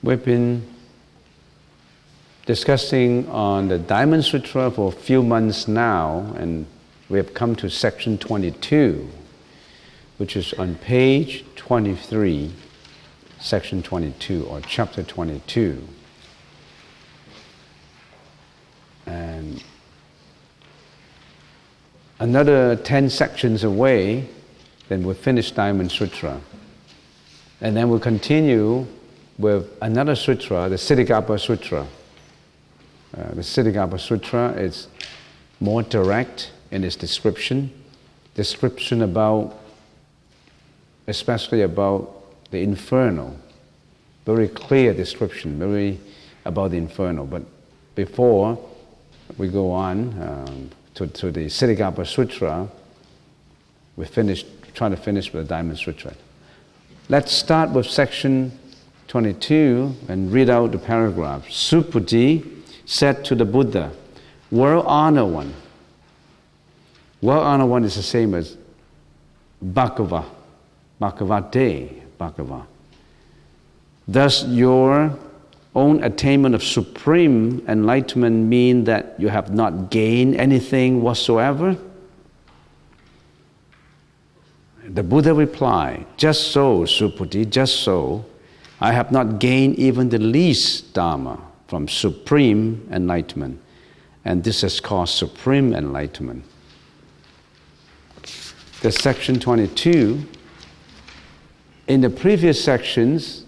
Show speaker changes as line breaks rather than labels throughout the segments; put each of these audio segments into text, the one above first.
We've been discussing on the Diamond Sutra for a few months now, and we have come to section 22, which is on page 23, section 22, or chapter 22. And another 10 sections away, then we'll finish Diamond Sutra. And then we'll continue with another sutra, the Ksitigarbha Sutra. The Ksitigarbha Sutra is more direct in its description about, especially about the Inferno. Very clear description, very about the Inferno. But before we go on to the Ksitigarbha Sutra, trying to finish with the Diamond Sutra. Let's start with section 22 and read out the paragraph. Subhuti said to the Buddha, "Well-honored one." Well-honored one is the same as Bhagava, Bhagavate, Bhagava. Does your own attainment of supreme enlightenment mean that you have not gained anything whatsoever? The Buddha replied, "Just so, Subhuti, just so. I have not gained even the least dharma from supreme enlightenment, and this is called supreme enlightenment." The section 22. In the previous sections,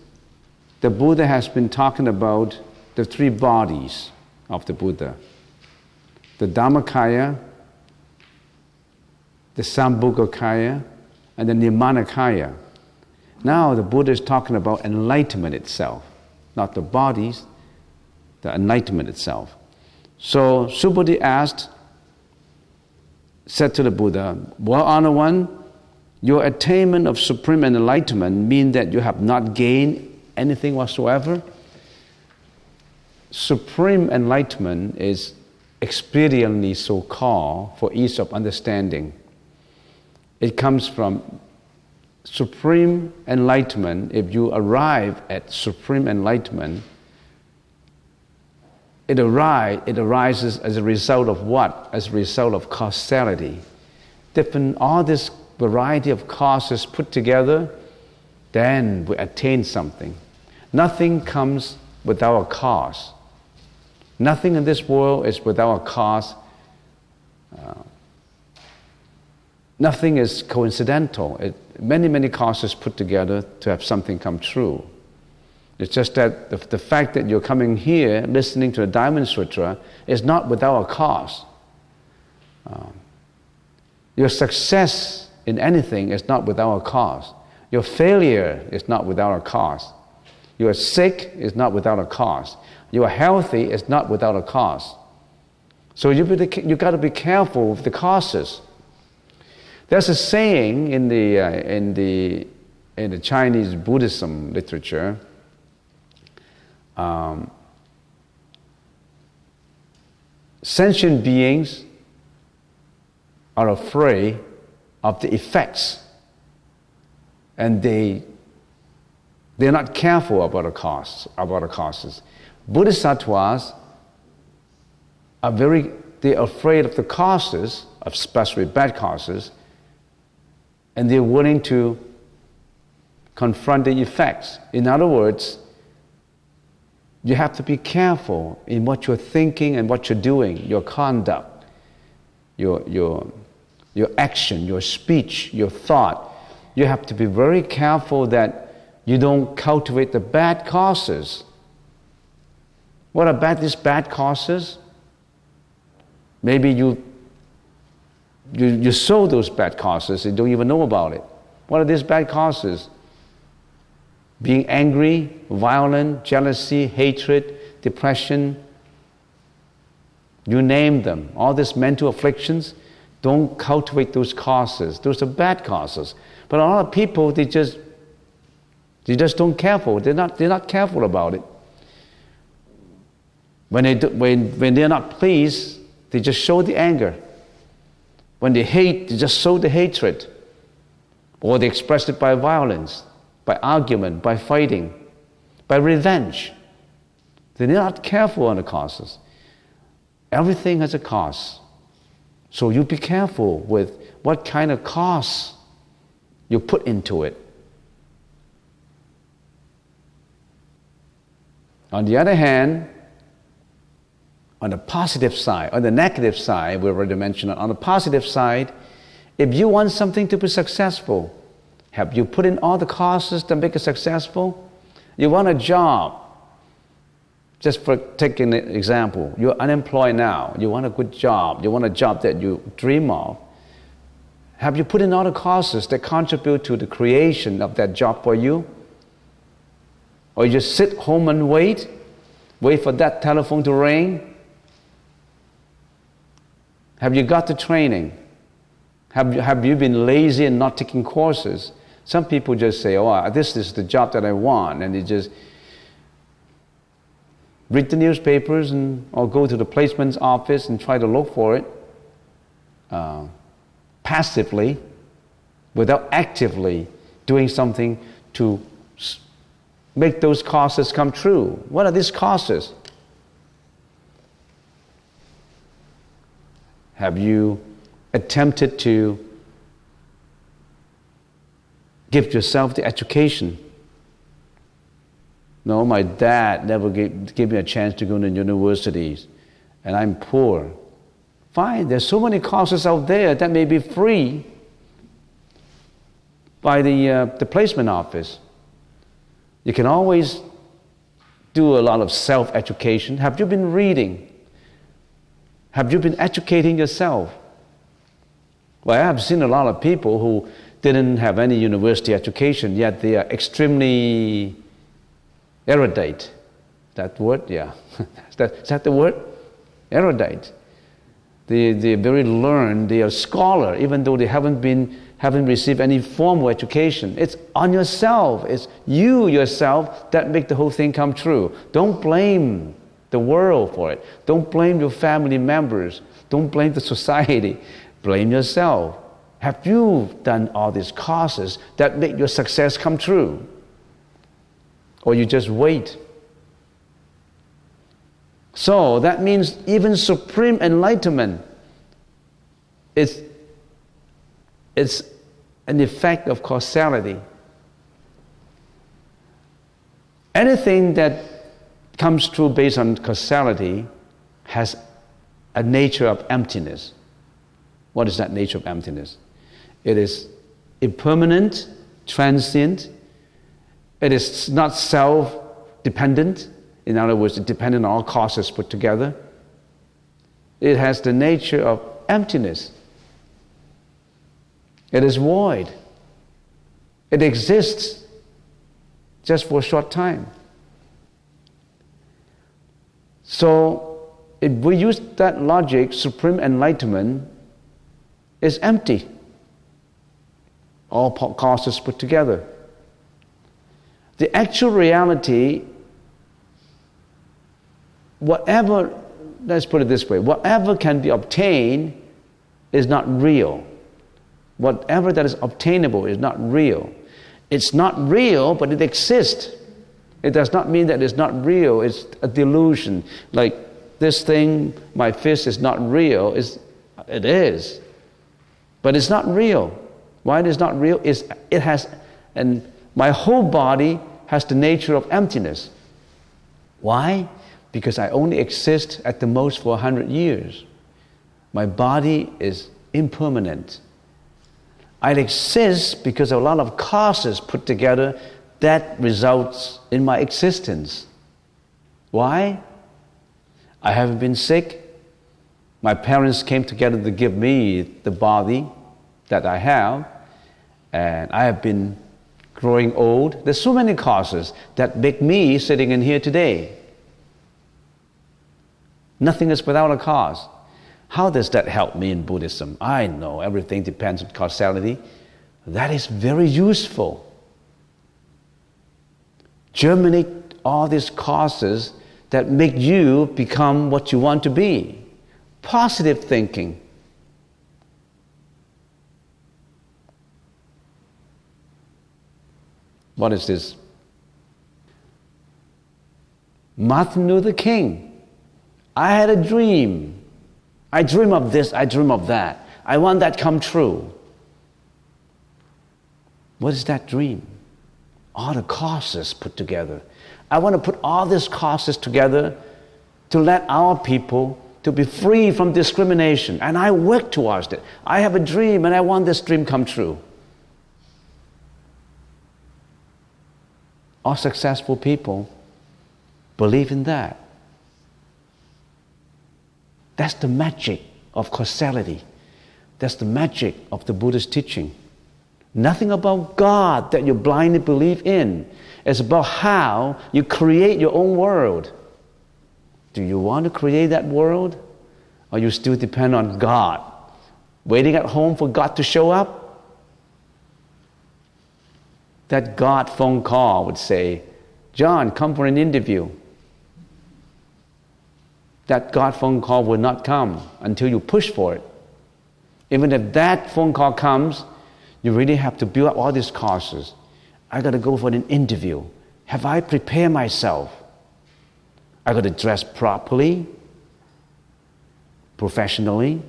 the Buddha has been talking about the three bodies of the Buddha: the Dhammakaya, the Sambhogakaya, and the Nirmanakaya. Now the Buddha is talking about enlightenment itself, not the bodies, the enlightenment itself. So Subhuti said to the Buddha, "Well-honored one, your attainment of supreme enlightenment means that you have not gained anything whatsoever?" Supreme enlightenment is expediently so called for ease of understanding. It comes from supreme enlightenment. If you arrive at supreme enlightenment, it arises as a result of what? As a result of causality. All this variety of causes put together, then we attain something. Nothing comes without a cause. Nothing in this world is without a cause. Nothing is coincidental. Many causes put together to have something come true. It's just that the fact that you're coming here, listening to the Diamond Sutra, is not without a cause. Your success in anything is not without a cause. Your failure is not without a cause. You are sick is not without a cause. You are healthy is not without a cause. So you got to be careful with the causes. There's a saying in the Chinese Buddhism literature. Sentient beings are afraid of the effects, and they're not careful about the causes. Bodhisattvas they're afraid of the causes, especially bad causes, and they're willing to confront the effects. In other words, you have to be careful in what you're thinking and what you're doing, your conduct, your action, your speech, your thought. You have to be very careful that you don't cultivate the bad causes. What are these bad causes? Maybe you sow those bad causes and don't even know about it. What are these bad causes? Being angry, violent, jealousy, hatred, depression, you name them. All these mental afflictions, don't cultivate those causes. Those are bad causes. But a lot of people, they just don't careful. They're not careful about it. When they're not pleased, they just show the anger. When they hate, they just show the hatred. Or they express it by violence, by argument, by fighting. by revenge. They're not careful on the causes. Everything has a cost. So you be careful with what kind of cost you put into it. On the other hand, on the positive side, on the negative side, we already mentioned it. On the positive side, if you want something to be successful, have you put in all the costs to make it successful? You want a job. Just for taking an example, you're unemployed now. You want a good job. You want a job that you dream of. Have you put in all the costs that contribute to the creation of that job for you? Or you just sit home and wait for that telephone to ring? Have you got the training? Have you been lazy and not taking courses? Some people just say, oh, this is the job that I want, and they just read the newspapers or go to the placeman's office and try to look for it passively, without actively doing something to make those causes come true. What are these causes? Have you attempted to give yourself the education? No, my dad never gave me a chance to go to universities, and I'm poor. Fine, there's so many courses out there that may be free by the placement office. You can always do a lot of self-education. Have you been reading? Have you been educating yourself? Well, I have seen a lot of people who didn't have any university education, yet they are extremely erudite. That word? Yeah. Is that the word? Erudite. They're very learned, they are scholar, even though they haven't received any formal education. It's on yourself. It's you yourself that make the whole thing come true. Don't blame the world for it. Don't blame your family members. Don't blame the society. Blame yourself. Have you done all these causes that make your success come true? Or you just wait? So that means even supreme enlightenment is an effect of causality. Anything that comes true based on causality has a nature of emptiness. What is that nature of emptiness? It is impermanent, transient. It is not self-dependent. In other words, it's dependent on all causes put together. It has the nature of emptiness. It is void. It exists just for a short time. So, if we use that logic, supreme enlightenment is empty. All causes put together. The actual reality, whatever, let's put it this way, whatever can be obtained is not real. Whatever that is obtainable is not real. It's not real, but it exists. It does not mean that it's not real, it's a delusion. Like this thing, my fist is not real, it is. But it's not real. Why it is not real? My whole body has the nature of emptiness. Why? Because I only exist at the most for 100 years. My body is impermanent. I exist because of a lot of causes put together that results in my existence. Why? I haven't been sick. My parents came together to give me the body that I have, and I have been growing old. There's so many causes that make me sitting in here today. Nothing is without a cause. How does that help me in Buddhism? I know everything depends on causality. That is very useful. Germinate all these causes that make you become what you want to be. Positive thinking. What is this? Martin Luther King. I had a dream. I dream of this, I dream of that. I want that come true. What is that dream? All the causes put together. I want to put all these causes together to let our people to be free from discrimination. And I work towards it. I have a dream and I want this dream come true. All successful people believe in that. That's the magic of causality. That's the magic of the Buddhist teaching. Nothing about God that you blindly believe in. It's about how you create your own world. Do you want to create that world? Or you still depend on God? Waiting at home for God to show up? That God phone call would say, John, come for an interview. That God phone call will not come until you push for it. Even if that phone call comes, you really have to build up all these causes. I got to go for an interview. Have I prepared myself? I got to dress properly, professionally.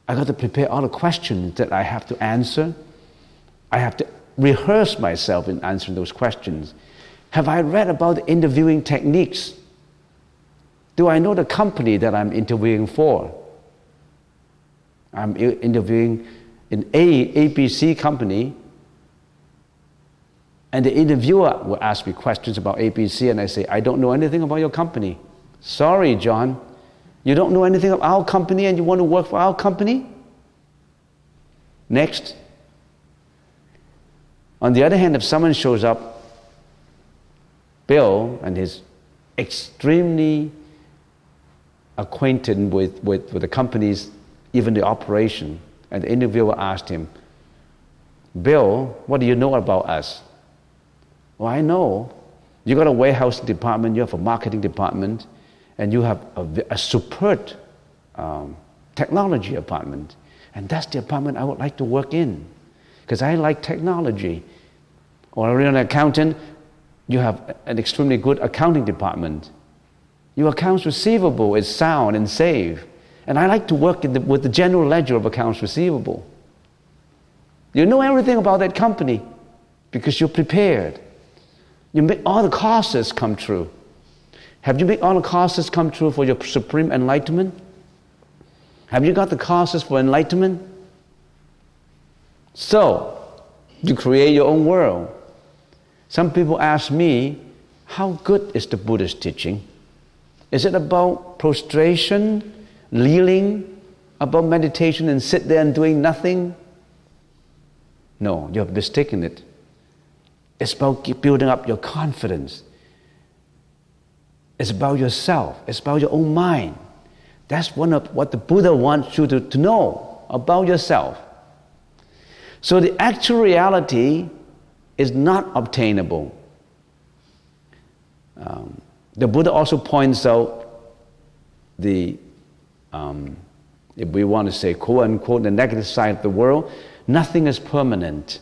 I got to prepare all the questions that I have to answer. I have to rehearse myself in answering those questions. Have I read about the interviewing techniques? Do I know the company that I'm interviewing for? I'm interviewing an ABC company, and the interviewer will ask me questions about ABC, and I say, I don't know anything about your company. Sorry, John. You don't know anything about our company and you want to work for our company? Next. On the other hand, if someone shows up, Bill, and is extremely acquainted with the company's, even the operation, and the interviewer asked him, Bill, what do you know about us? Well, I know. You got a warehouse department, you have a marketing department, and you have a superb technology department. And that's the department I would like to work in, because I like technology. Or you're an accountant, you have an extremely good accounting department. Your accounts receivable is sound and safe. And I like to work with the general ledger of accounts receivable. You know everything about that company because you're prepared. You make all the causes come true. Have you made all the causes come true for your supreme enlightenment? Have you got the causes for enlightenment? So, you create your own world. Some people ask me, how good is the Buddhist teaching? Is it about prostration, kneeling, about meditation and sit there and doing nothing? No, you have mistaken it. It's about building up your confidence. It's about yourself. It's about your own mind. That's one of what the Buddha wants you to know about yourself. So the actual reality is not obtainable. The Buddha also points out if we want to say quote unquote the negative side of the world, nothing is permanent.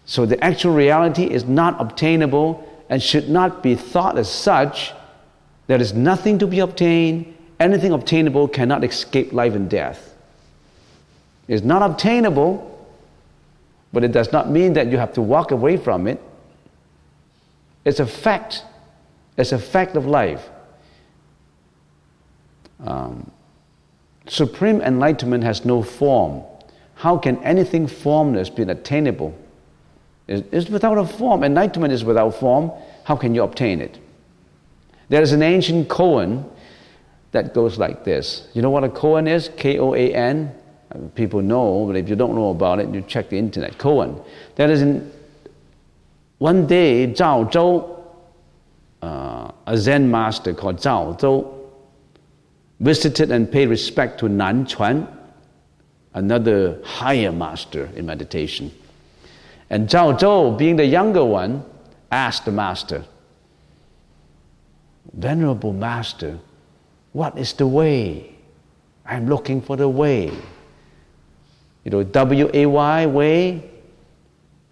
So the actual reality is not obtainable and should not be thought as such. There is nothing to be obtained. Anything obtainable cannot escape life and death. It's not obtainable, but it does not mean that you have to walk away from it. It's a fact. It's a fact of life. Supreme enlightenment has no form. How can anything formless be attainable? It's without a form. Enlightenment is without form. How can you obtain it? There is an ancient koan that goes like this. You know what a koan is? K-O-A-N. People know, but if you don't know about it, you check the internet. Koan. That is one day, Zhao Zhou, a Zen master called Zhao Zhou, visited and paid respect to Nan Chuan, another higher master in meditation. And Zhao Zhou, being the younger one, asked the master, Venerable Master, what is the way? I'm looking for the way. You know, W-A-Y, way.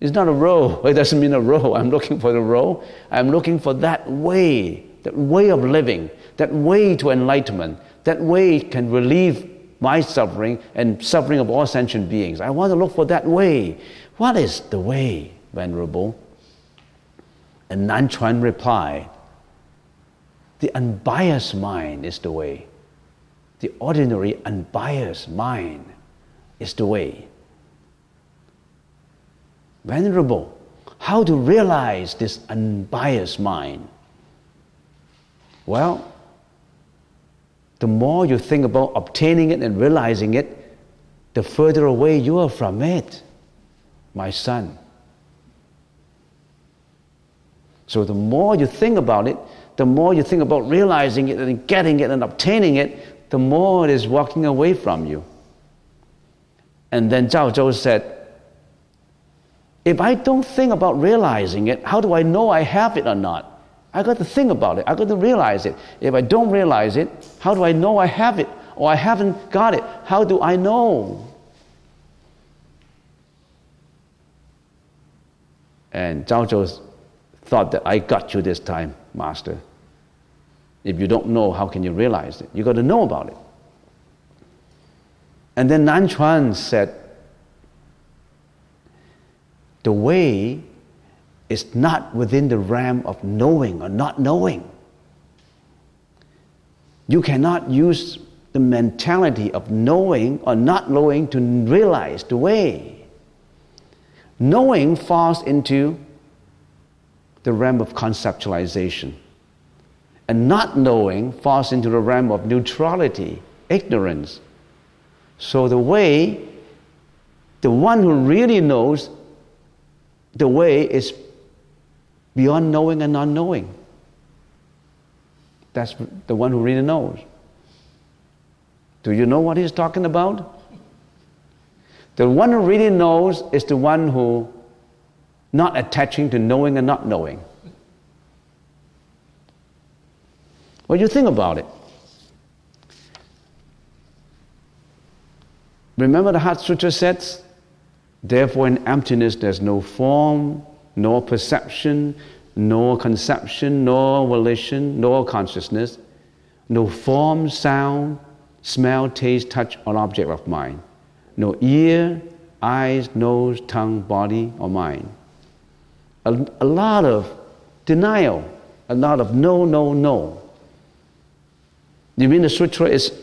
It's not a row. It doesn't mean a row. I'm looking for the row. I'm looking for that way of living, that way to enlightenment, that way can relieve my suffering and suffering of all sentient beings. I want to look for that way. What is the way, Venerable? And Nan Chuan replied, the unbiased mind is the way. The ordinary unbiased mind is the way. Venerable, how to realize this unbiased mind? Well, the more you think about obtaining it and realizing it, the further away you are from it, my son. So the more you think about it, the more you think about realizing it and getting it and obtaining it, the more it is walking away from you. And then Zhao Zhou said, if I don't think about realizing it, how do I know I have it or not? I got to think about it. I got to realize it. If I don't realize it, how do I know I have it or I haven't got it? How do I know? And Zhao Zhou thought that I got you this time, Master. If you don't know, how can you realize it? You got to know about it. And then Nan Chuan said, the way is not within the realm of knowing or not knowing. You cannot use the mentality of knowing or not knowing to realize the way. Knowing falls into the realm of conceptualization, and not knowing falls into the realm of neutrality, ignorance. So the way, the one who really knows the way is beyond knowing and non-knowing. That's the one who really knows. Do you know what he's talking about? The one who really knows is the one who not attaching to knowing and not knowing. Well, you think about it. Remember the Heart Sutra says, therefore in emptiness there's no form, nor perception, nor conception, nor volition, nor consciousness, no form, sound, smell, taste, touch, or object of mind, no ear, eyes, nose, tongue, body, or mind. A lot of denial, a lot of no, no, no. You mean the sutra is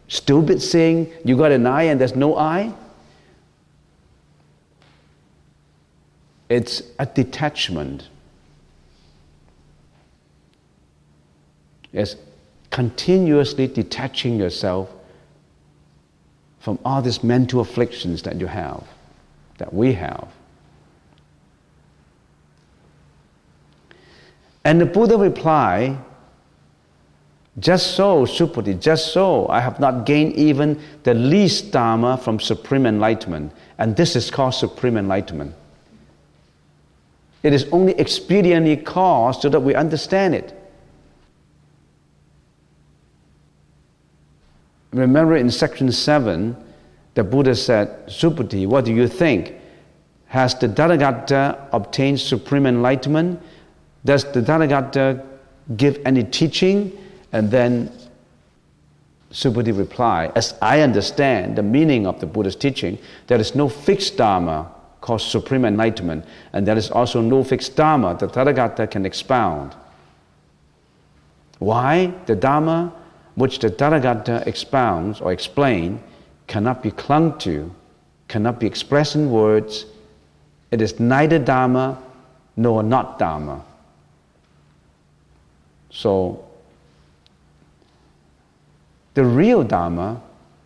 stupid saying you got an eye and there's no eye? It's a detachment. It's continuously detaching yourself from all these mental afflictions that you have, that we have. And the Buddha replied, just so, Subhuti, just so, I have not gained even the least dharma from supreme enlightenment. And this is called supreme enlightenment. It is only expediently caused so that we understand it. Remember in section 7, the Buddha said, Subhuti, what do you think? Has the Tathagata obtained supreme enlightenment? Does the Tathagata give any teaching? And then Subhuti replied, as I understand the meaning of the Buddha's teaching, there is no fixed dharma called supreme enlightenment, and there is also no fixed dharma that Tathagata can expound. Why? The dharma which the Tathagata expounds or explains cannot be clung to, cannot be expressed in words. It is neither dharma nor not dharma. So, the real dharma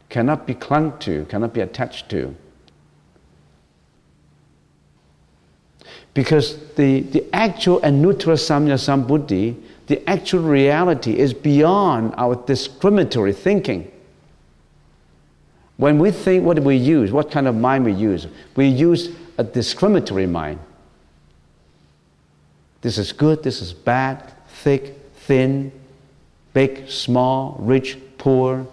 cannot be clung to, cannot be attached to. Because the actual anuttara samya sambuddhi, the actual reality is beyond our discriminatory thinking. When we think, what do we use? What kind of mind we use? We use a discriminatory mind. This is good, this is bad, thick, thin, big, small, rich, poor,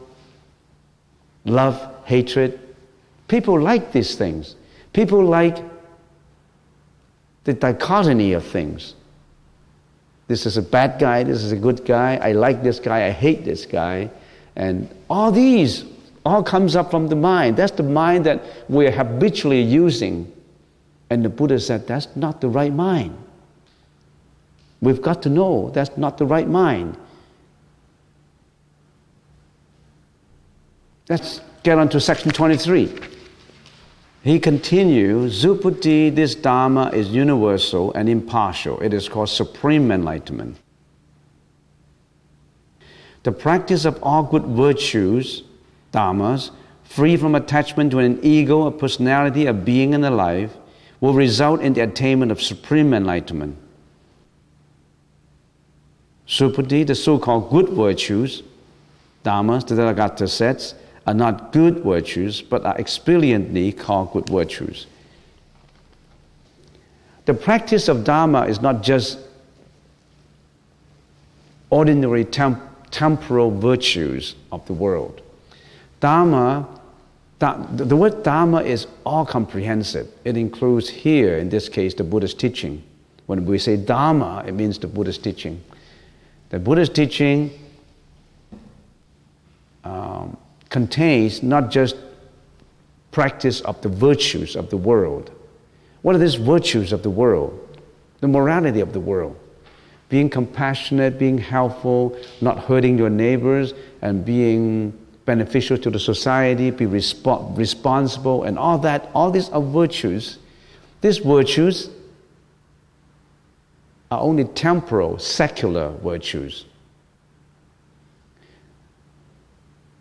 love, hatred. People like these things. People like the dichotomy of things. This is a bad guy, this is a good guy, I like this guy, I hate this guy. And all these all comes up from the mind. That's the mind that we're habitually using. And the Buddha said, that's not the right mind. We've got to know that's not the right mind. Let's get on to section 23. He continues, Zuputi, this Dharma is universal and impartial. It is called supreme enlightenment. The practice of all good virtues, dharmas, free from attachment to an ego, a personality, a being, and a life, will result in the attainment of supreme enlightenment. Suputi, the so-called good virtues, dharmas, the Tathagata says, are not good virtues, but are experiently called good virtues. The practice of Dharma is not just ordinary temporal virtues of the world. Dharma, the word Dharma is all-comprehensive. It includes here, in this case, the Buddha's teaching. When we say Dharma, it means the Buddha's teaching. The Buddha's teaching contains not just practice of the virtues of the world. What are these virtues of the world? The morality of the world. Being compassionate, being helpful, not hurting your neighbors, and being beneficial to the society, be responsible, and all that. All these are virtues. These virtues are only temporal, secular virtues.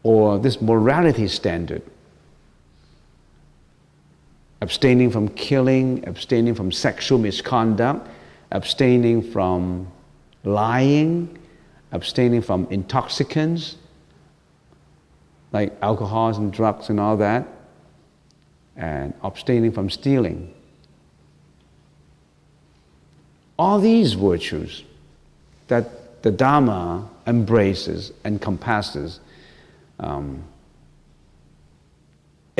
Or this morality standard. Abstaining from killing, abstaining from sexual misconduct, abstaining from lying, abstaining from intoxicants, like alcohols and drugs and all that, and abstaining from stealing. All these virtues that the Dharma embraces and compasses, in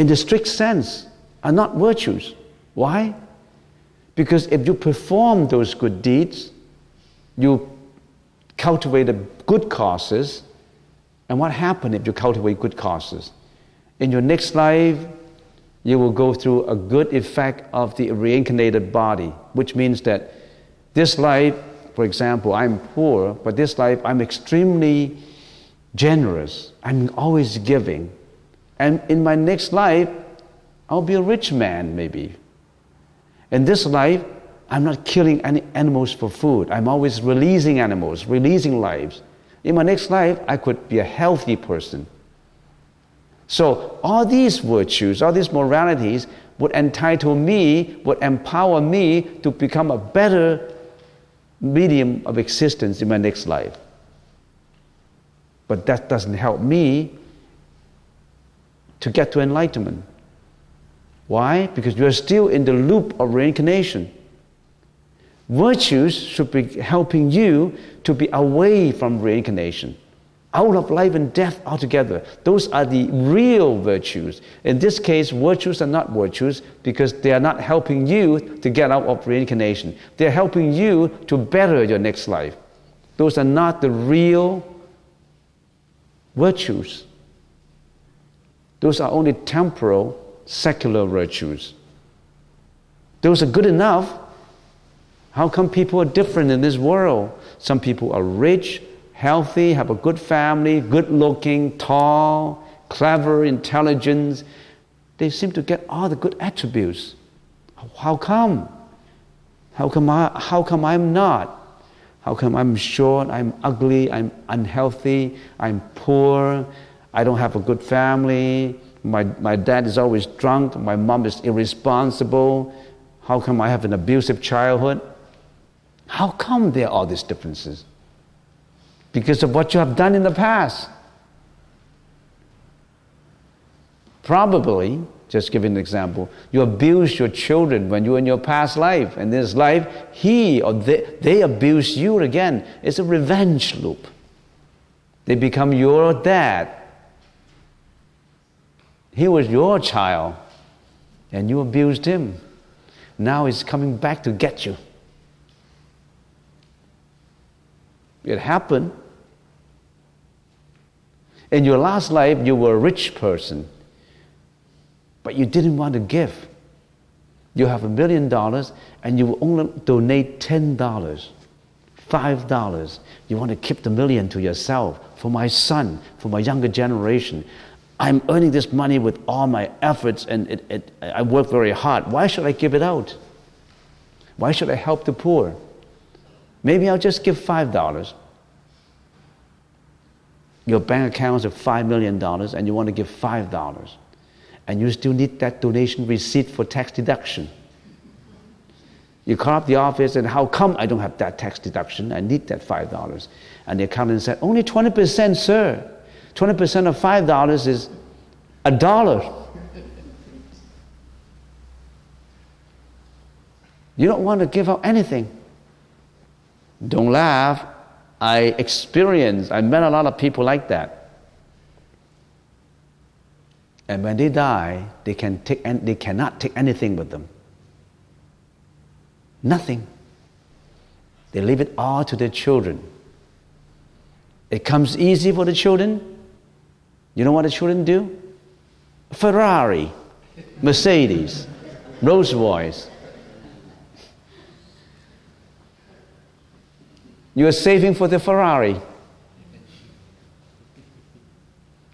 the strict sense, are not virtues. Why? Because if you perform those good deeds, you cultivate good causes, and what happens if you cultivate good causes? In your next life, you will go through a good effect of the reincarnated body, which means that this life, for example, I'm poor, but this life I'm extremely generous. I'm always giving. And in my next life, I'll be a rich man, maybe. In this life, I'm not killing any animals for food. I'm always releasing animals, releasing lives. In my next life, I could be a healthy person. So all these virtues, all these moralities would entitle me, would empower me to become a better medium of existence in my next life. But that doesn't help me to get to enlightenment. Why? Because you are still in the loop of reincarnation. Virtues should be helping you to be away from reincarnation, out of life and death altogether. Those are the real virtues. In this case, virtues are not virtues because they are not helping you to get out of reincarnation. They are helping you to better your next life. Those are not the real virtues. Those are only temporal, secular virtues. Those are good enough. How come people are different in this world? Some people are rich, healthy, have a good family, good looking, tall, clever, intelligent. They seem to get all the good attributes. How come? How come I'm not? How come I'm short, I'm ugly, I'm unhealthy, I'm poor, I don't have a good family, my dad is always drunk, my mom is irresponsible, how come I have an abusive childhood? How come there are all these differences? Because of what you have done in the past. Probably, just giving an example, you abused your children when you were in your past life. And this life, he or they abuse you again. It's a revenge loop. They become your dad. He was your child, and you abused him. now it's coming back to get you. It happened. In your last life, you were a rich person, but you didn't want to give. You have $1 million and you will only donate $10, $5. You want to keep the million to yourself, for my son, for my younger generation. I'm earning this money with all my efforts and I work very hard. Why should I give it out? Why should I help the poor? Maybe I'll just give $5. Your bank account is $5 million and you want to give $5. And you still need that donation receipt for tax deduction. You call up the office and how come I don't have that tax deduction? I need that $5. And the accountant said, only 20%, sir. 20% of $5 is $1. You don't want to give out anything. Don't laugh. I met a lot of people like that. And when they die, they cannot take anything with them. Nothing. They leave it all to their children. It comes easy for the children. You know what the children do? Ferrari, Mercedes, Rolls Royce. You are saving for the Ferrari.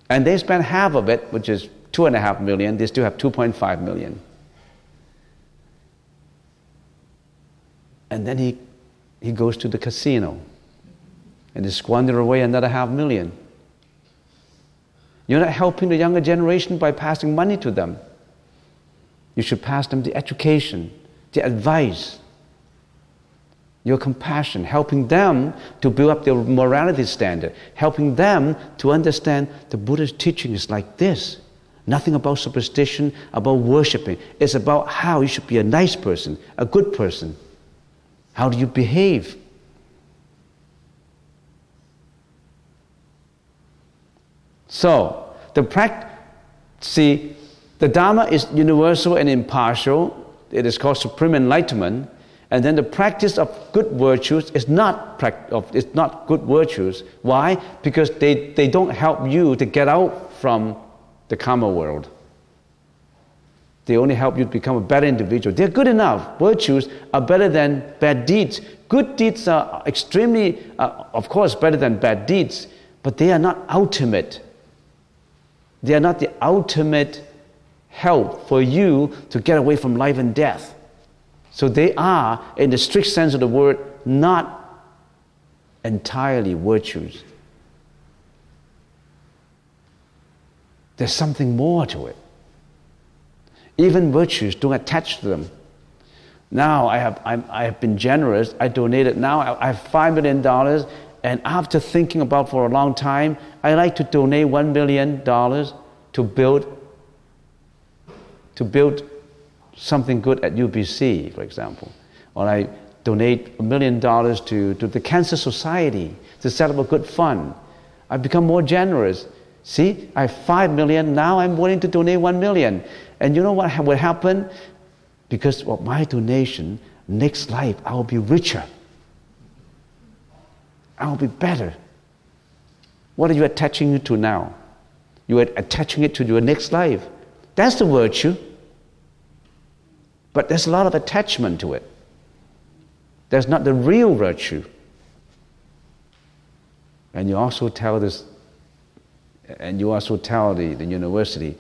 And they spend half of it, which is $2.5 million. They still have $2.5 million. And then he goes to the casino and they squander away another $500,000. You're not helping the younger generation by passing money to them. You should pass them the education, the advice, your compassion, helping them to build up their morality standard, helping them to understand the Buddha's teaching is like this. Nothing about superstition, about worshiping. It's about how you should be a nice person, a good person. How do you behave? So, the Dharma is universal and impartial. It is called supreme enlightenment. And then the practice of good virtues is not good virtues. Why? Because they don't help you to get out from the karma world. They only help you to become a better individual. They're good enough. Virtues are better than bad deeds. Good deeds are extremely, of course, better than bad deeds, but they are not ultimate. They are not the ultimate help for you to get away from life and death. So they are, in the strict sense of the word, not entirely virtues. There's something more to it. Even virtues don't attach to them. Now I have been generous. I donated. Now I have $5 million, and after thinking about for a long time, I like to donate $1 million to build something good at UBC, for example. Or I donate $1 million to the Cancer Society to set up a good fund. I've become more generous. See, I have $5 million, now I'm willing to donate $1 million. And you know what will happen? Because of my donation, next life I will be richer. I will be better. What are you attaching it to now? You are attaching it to your next life. That's the virtue. But there's a lot of attachment to it. That's not the real virtue. And you also tell the university,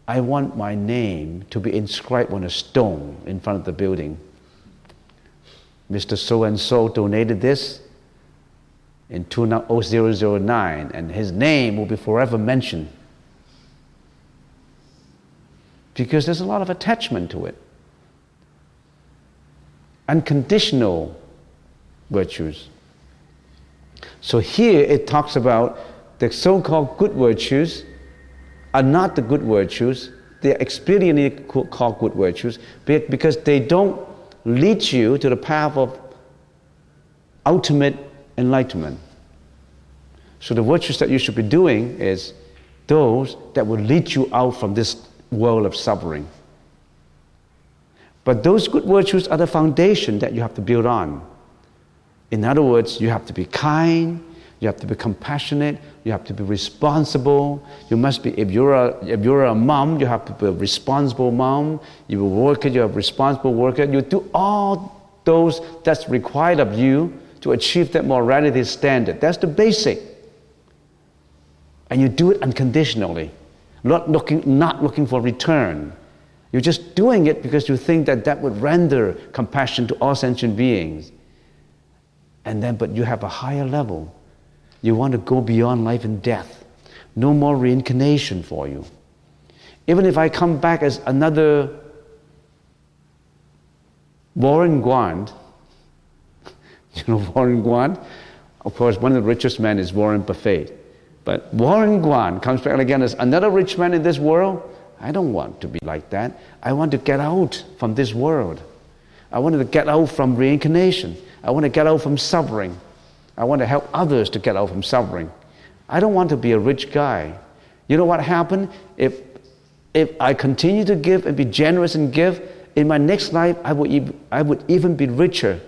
I want my name to be inscribed on a stone in front of the building. Mr. So-and-so donated this in 2009, and his name will be forever mentioned. Because there's a lot of attachment to it. Unconditional virtues. So here it talks about the so-called good virtues are not the good virtues. They are expediently called good virtues because they don't lead you to the path of ultimate enlightenment. So the virtues that you should be doing is those that will lead you out from this world of suffering. But those good virtues are the foundation that you have to build on. In other words, you have to be kind, you have to be compassionate, you have to be responsible. You must be, if you're a mom, you have to be a responsible mom. You're a worker, you're a responsible worker. You do all those that's required of you to achieve that morality standard. That's the basic. And you do it unconditionally, not looking for return. You're just doing it because you think that that would render compassion to all sentient beings. And then, but you have a higher level. You want to go beyond life and death. No more reincarnation for you. Even if I come back as another Warren Gwant, you know Warren Gwant? Of course, one of the richest men is Warren Buffett. But Warren Gwant comes back again as another rich man in this world. I don't want to be like that. I want to get out from this world. I want to get out from reincarnation. I want to get out from suffering. I want to help others to get out from suffering. I don't want to be a rich guy. You know what happened? If I continue to give and be generous and give, in my next life I would even be richer.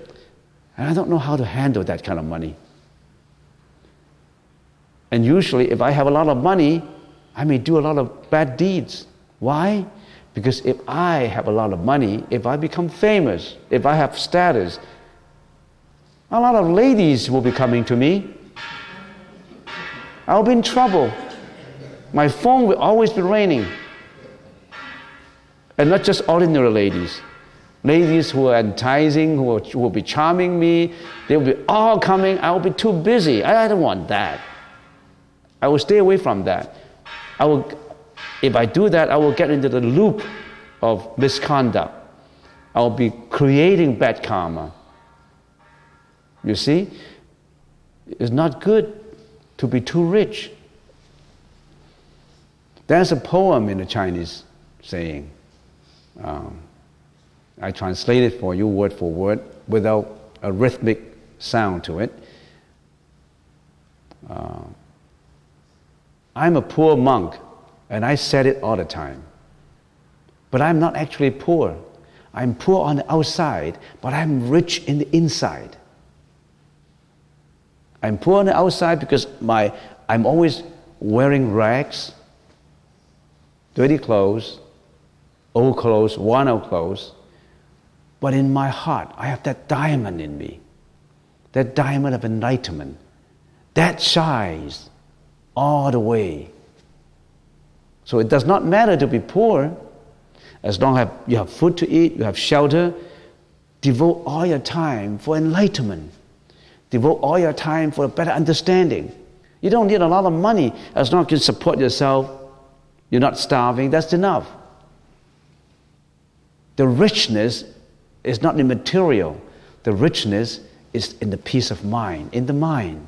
And I don't know how to handle that kind of money. And usually if I have a lot of money, I may do a lot of bad deeds. Why? Because if I have a lot of money, if I become famous, if I have status, a lot of ladies will be coming to me. I'll be in trouble. My phone will always be ringing. And not just ordinary ladies. Ladies who are enticing, who will be charming me, they will be all coming. I will be too busy. I don't want that. I will stay away from that. If I do that, I will get into the loop of misconduct. I will be creating bad karma. You see, it's not good to be too rich. There's a poem in the Chinese saying. I translate it for you word for word without a rhythmic sound to it. I'm a poor monk, and I said it all the time. But I'm not actually poor. I'm poor on the outside, but I'm rich in the inside. I'm poor on the outside because I'm always wearing rags, dirty clothes, old clothes, worn-out clothes. But in my heart, I have that diamond in me, that diamond of enlightenment. That shines all the way. So it does not matter to be poor, as long as you have food to eat, you have shelter. Devote all your time for enlightenment. Devote all your time for a better understanding. You don't need a lot of money. As long as you can support yourself, you're not starving, that's enough. The richness is not in material. The richness is in the peace of mind, in the mind.